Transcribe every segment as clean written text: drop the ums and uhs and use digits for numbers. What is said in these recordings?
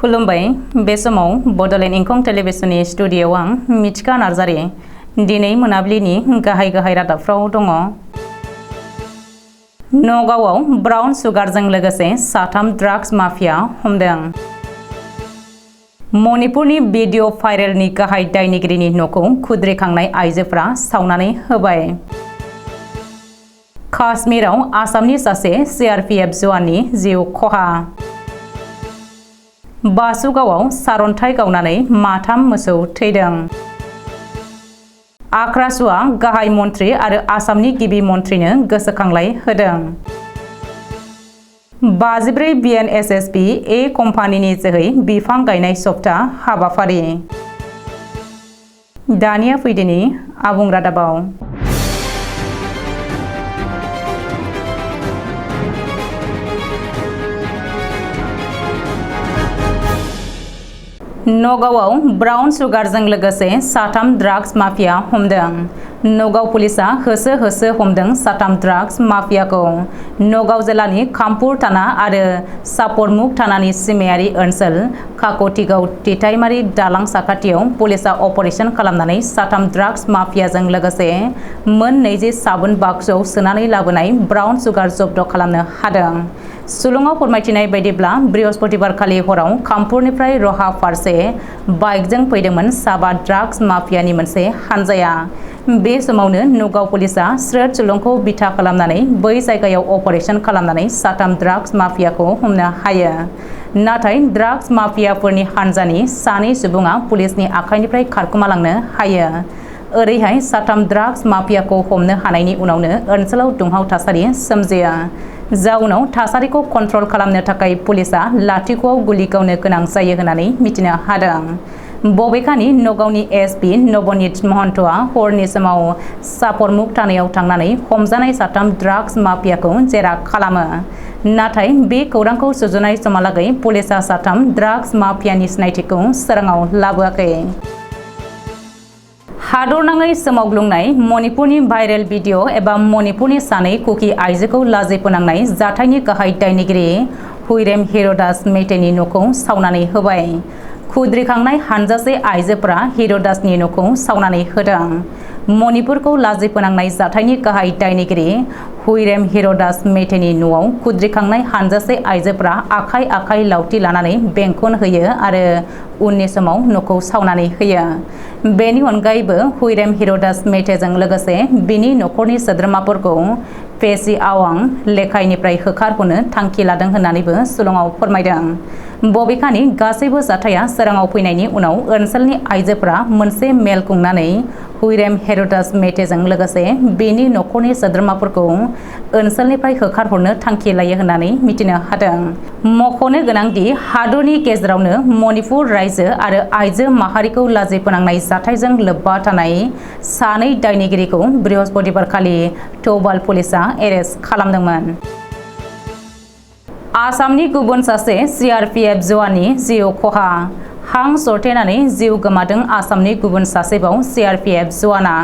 खुलुमबाय बे समाव बडोलेण्ड इंखं टेलिभिजननि स्टुडिय'आव आं मिथिका नार्जारि दिनै मोनाबिलिनि गाहाय रादाबफ्राव दङ। नगावआव ब्राउन सुगारजों लोगोसे 3 ड्राग्स माफिया हमदों। मणिपुरनि भिडिअ भाइरेलनि गाहाय दायनिगिरिनि न'खौ खुद्रिखांनाय आइजोफ्रा सावनानै होबाय। काश्मीराव आसामनि सासे CRPF जवाननि जिउ खहा। बासुगावआव सारन्थाइ गावनानै 3 मोसौ थैदों। आक्रासुआ गाहाय मन्थ्रि आरो आसामनि गिबि मन्थ्रिनो गोसोखांलाय होदों। 54 BNSSP ए कम्पानिनि जोहै बिफां गायनाय सप्ता हाबाफारि। दानिया फैदिनि आबुं रादाबाव। नगावआव ब्राउन सुगारजों लोगोसे 3 ड्राग्स माफिया हमदों। नगाव पुलिसा होसो हमदों 3 ड्राग्स माफियाखौ। नगाव जिल्लानि खामपुर थाना आरो सापरमुख थानानि सिमायारि ओनसोल काकटिगाव तिताइमारि दालां साखाथियाव पुलिसा अपारेशन खालामनानै 3 ड्राग्स माफियाजों लोगोसे मोन 20 साबुन बाक्सुआव सोनानै लाबोनाय ब्राउन सुगार जब्द खालामनो हादों। सुलुङाव फोरमायथिनाय बायदिब्ला बृहस्पतिबारखालि हराव खामपुरनिफ्राय रहा फारसे बाइकजों फैदोंमोन 7 ड्राग्स माफियानि मोनसे हानजाया। बे समावनो नगाव पुलिसा स्रोद सुलुंखौ बिथा खालामनानै बै जायगायाव अपारेशन खालामनानै 3 ड्राग्स माफियाखौ हमनो हायो। नाथाय ड्राग्स माफियाफोरनि हानजानि 2 सुबुङा पुलिसनि आखाइनिफ्राय खारखोमालांनो हायो। ओरैहाय 3 ड्राग्स माफियाखौ हमनो हानायनि उनावनो ओनसोलाव दुंहाव थासारि सोमजियो। जाउनाव थासारिखौ कन्ट्रल खालामनो थाखाय पुलिसा लाथिख'आव गुलि गावनो गोनां जायो होननानै मिथिनो हादों। बबेखानि नगावनि SP नबनीत महन्तआ हरनि समाव सापरमुख थानायाव थांनानै हमजानाय 3 ड्राग्स माफियाखौ जेरा खालामो। नाथाय बे खौरांखौ सुजुनाय समहालागै पुलिसा 3 ड्राग्स माफियानि सिनायथिखौ सोराङाव लाबोआखै। हादरनाङै सोमावग्लुंनाय मणिपुरनि भाइरेल भिडिअ एबा मणिपुरनि 2 कुकी आइजोखौ लाजि फोनांनाय जाथायनि गाहाय दायनिगिरि हुइरेम हिर'दास मेथेनि न'खौ सावनानै होबाय। खुद्रिखांनाय हानजासे आइजोफोरा हिर'दासनि न'खौ सावनानै होदों। मणिपुरखौ लाजि फोनांनाय जाथायनि गाहाय दायनिगिरि हुइरेम हिर'दास मेथेनि न'आव खुद्रिखांनाय हानजासे आइजोफोरा आखाइ लावथि लानानै बेंखन होयो आरो उननि समाव न'खौ सावनानै होयो। बेनि अनगायैबो हुइरेम हिर'दास मेथेजों लोगोसे बिनि न'खरनि सोद्रोमाफोरखौ पेसि आवां लेखाइनिफ्राय होखारहरनो थांखि लादों होननानैबो सुलुङाव फोरमायदों। बबेखानि गासैबो जाथाया सोराङाव फैनायनि उनाव ओनसोलनि आइजोफोरा मोनसे मेल खुंनानै हुइरेम हिर'दास मेथेजों लोगोसे बिनि न'खरनि सोद्रोमाफोरखौ ओनसोलनिफ्राय होखारहरनो थांखि लायो होननानै मिथिनो हादों। मख'नो गोनांदि हादरनि गेजेरावनो मणिपुर रायजो आरो आइजो माहारिखौ लाजि फोनांनाय जाथायजों लोब्बा थानाय 2 दायनिगिरिखौ बृहस्पतिबारखालि थौबाल पुलिसा एरेस्ट खालामदोंमोन। आसामनि गुबुन सासे CRPF जवाननि जिउ खहा। हां सरथेनानै जिउ गोमादों आसामनि गुबुन सासेबाव CRPF जवाना।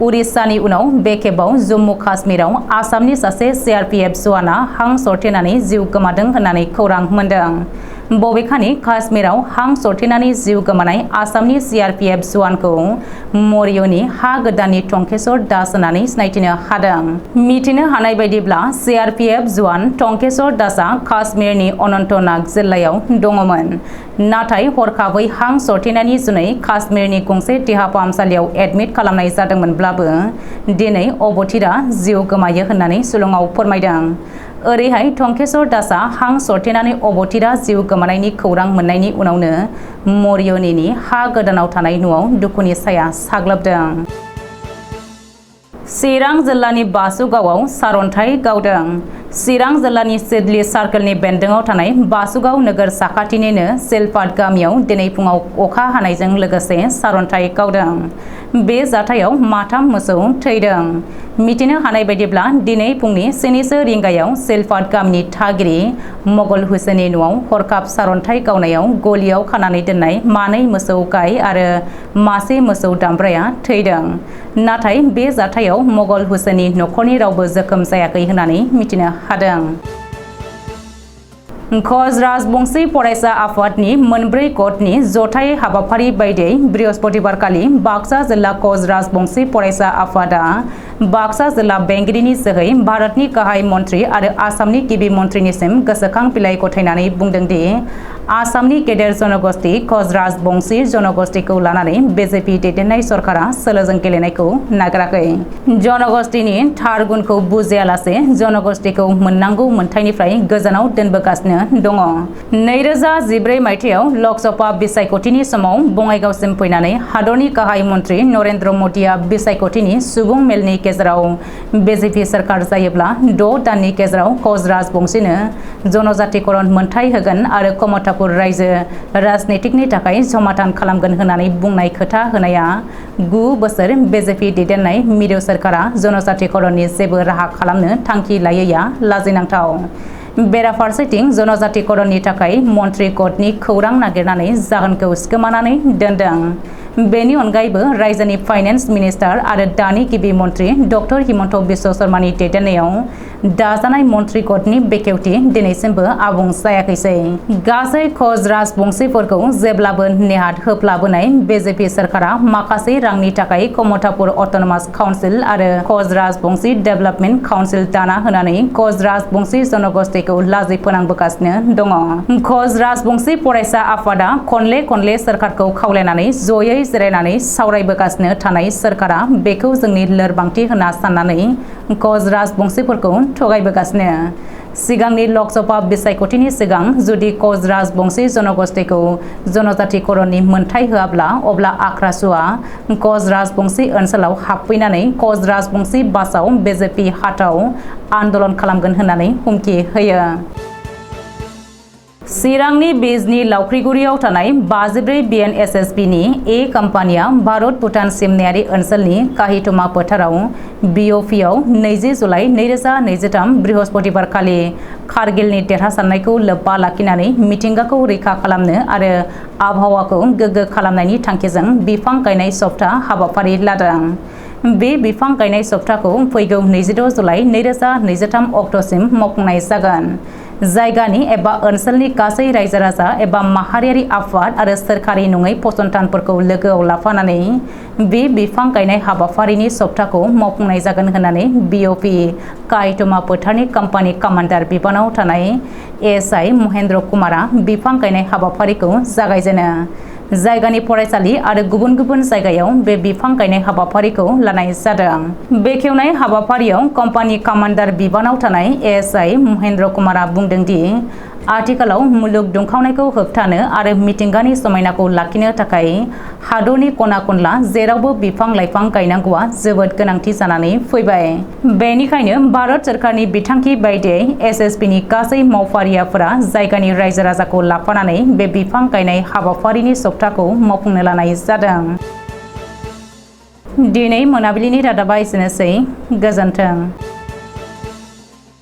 उरिष्यानि उनाव बे खेबाव जम्मु काश्मीराव आसामनि सासे CRPF जवाना हां सरथेनानै जिउ गोमादों होननानै खौरां मोन्दों। बबेखानि काश्मीराव हां सरथेनानै जिउ गोमानाय आसामनि CRPF जवानखौ मरिय'नि हा गोदाननि टंकेश्वर दास होननानै सिनायथिनो हादों। मिथिनो हानाय बायदिब्ला CRPF जवान टंकेश्वर दासआ काश्मीरनि अनन्तनाग जिल्लायाव दङमोन। नाथाय हरखाबै हां सरथेनायनि जुनै काश्मीरनि गंसे देहा फाहामसालियाव एडमिट खालामनाय जादोंमोनब्लाबो दिनै अबथिरा जिउ गोमायो होननानै सुलुङाव फोरमायदों। ओरैहाय टंकेश्वर दासआ हां सरथेनानै अबथिरा जिउ गोमानायनि खौरां मोननायनि उनावनो मरिय'नि हा गोदानाव थानाय न'आव दुखुनि साया साग्लोबदों। चिरां जिल्लानि बासुगावआव सारन्थाइ गावदों। चिरां जिल्लानि सिडली सार्कलनि बेन्दोङाव थानाय बासुगाव नोगोर साखाथिनिनो सिलपाट गामियाव दिनै फुङाव अखा हानायजों लोगोसे सारन्थाइ गावदों। बे जाथायाव 3 मोसौ थैदों। मिथिनो हानाय बायदिब्ला दिनै फुंनि 7:30 रिंगायाव सिलपाट गामिनि थागिरि मगल हुसेननि न'आव हरखाब सारन्थाइ गावनायाव गलियाव खानानै दोननाय 2 मोसौ गाय आरो 1 मोसौ दामब्राया थैदों। नाथाय बे जाथायाव मगल हुसेननि न'खरनि रावबो जोखोम जायाखै होननानै मिथिनो हादों। कच राजबंशी फरायसा आफादनि मोनब्रै क'डनि जथाय हाबाफारि बायदियै बृहस्पतिबारखालि बाक्सा जिल्ला कच राजबंशी फरायसा आफादा बाक्सा जिल्ला बेंगिरिनि जोहै भारतनि गाहाय मन्थ्रि आरो आसामनि गिबि मन्थ्रिनिसिम गोसोखां बिलाइ गथायनानै बुंदों दि आसामनि गेदेर जनगोष्ठी कच राजबंशी जनगोष्ठीखौ लानानै बिजेपि दैदेननाय सरकारा सोलोजों गेलेनायखौ नागाराखै। जनगोष्ठीनि थार गुनखौ बुजियालासे जनगोष्ठीखौ मोननांगौ मोनथायनिफ्राय गोजानाव दोनबोगासिनो दङ। 2014 मायथाइयाव लकसभा बिसायख'थिनि समाव बङाइगावसिम फैनानै हादरनि गाहाय मन्थ्रि नरेन्द्र मदिया बिसायख'थिनि सुबुं मेलनि गेजेराव बिजेपि सरकार जायोब्ला 6 दाननि गेजेराव कच राजबंशीनो जनजातिकरण मोनथाय होगोन आरो कमतापुर रायजो राजनीतिकनि थाखाय समाधान खालामगोन होननानै बुंनाय खोथा होनाया 9 बोसोर बिजेपि दैदेननाय मिरु सरकारा जनजातिकरणनि जेबो राहा खालामनो थांखि लायैया लाजिनांथाव। बेराफारसेथिं जनजातिकरणनि थाखाय मन्थ्रि क'डनि खौरां नागिरनानै जाहोनखौ सिखोमानानै दोनदों। बेनि अनगायैबो रायजोनि फाइनेन्स मिनिस्टार आरो दानि गिबि मन्थ्रि डक्टर हिमन्त बिश्व शर्मानि दैदेननायाव दाजानाय मन्थ्रि क'डनि बेखेवथि दिनैसिमबो आबुं जायाखैसै। गासै कच राजबंशीफोरखौ जेब्लाबो नेहाद होफ्लाबोनाय बिजेपि सरकारा माखासे रांनि थाखाय कमतापुर अट'नमास काउन्सिल आरो कच राजबंशी डेभेलपमेन्ट काउन्सिल दाना होनानै कच राजबंशी जनगोष्ठीखौ लाजि फोनांबोगासिनो दङ। कच राजबंशी फरायसा आफादा खनले सरकारखौ खावलायनानै जयै जिरायनानै सावरायबोगासिनो थानाय सरकारा बेखौ जोंनि लोरबांथि होनना साननानै कच राजबंशीफोरखौ थगायबोगासिनो। सिगांनि लकसभा बिसायख'थिनि सिगां जुदि कच राजबंशी जनगोष्ठीखौ जनजातिकरणनि मोनथाय होआब्ला अब्ला आख्रासुआ कच राजबंशी ओनसोलाव हाबफैनानै कच राजबंशी बासाव बिजेपि हाथाव आन्दोलन खालामगोन होननानै हुमखि होयो। चिरांनि बिजनी लावख्रिगुरियाव थानाय 54 बिएनएसएसबिनि ए कम्पानिया भारत भुटान सिमनायारि ओनसोलनि काहितमा फोथाराव बिअपिआव 20 जुलाइ 2023 बृहस्पतिबारखालि कारगिलनि देरहासारनायखौ लोब्बा लाखिनानै मिथिंगाखौ रैखा खालामनो आरो आबहावाखौ गोग्गो खालामनायनि थांखिजों बिफां गायनाय सप्ता हाबाफारि लादों। बे बिफां गायनाय सप्ताखौ फैगौ 26 जुलाइ 2023 अक्ट'सिम मावफुंनाय जागोन। जायगानि एबा ओनसोलनि गासै रायजो राजा एबा माहारियारि आफाद आरो सोरखारि नङै फसंथानफोरखौ लोगोआव लाफानानै बे बिफां गायनाय हाबाफारिनि सप्ताखौ मावफुंनाय जागोन होननानै बिअपि काहितमा फोथारनि कम्पानि कामान्डार बिबानाव थानाय एएसआइ महेन्द्र कुमारा बिफां गायनाय हाबाफारिखौ जागायजेनो। जायगानि फरायसालि आरो गुबुन जायगायाव बे बिफां गायनाय हाबाफारिखौ लानाय जादों। बेखेवनाय हाबाफारियाव कम्पानि कामान्डार बिबानाव थानाय एएसआइ महेन्द्र कुमारा बुंदों दि आथिखालाव मुलुग दुंखावनायखौ होबथानो आरो मिथिंगानि समायनाखौ लाखिनो थाखाय हादरनि खना खनला जेरावबो बिफां लाइफां गायनांगौआ जोबोद गोनांथि जानानै फैबाय। बेनिखायनो भारत सरकारनि बिथांखि बायदियै एसएसबिनि गासै मावफारियाफोरा जायगानि रायजो राजाखौ लाफानानै बे बिफां गायनाय हाबाफारिनि सप्ताखौ मावफुंनो लानाय जादों। दिनै मोनाबिलिनि रादाबा एसेनोसै। गोजोन्थों।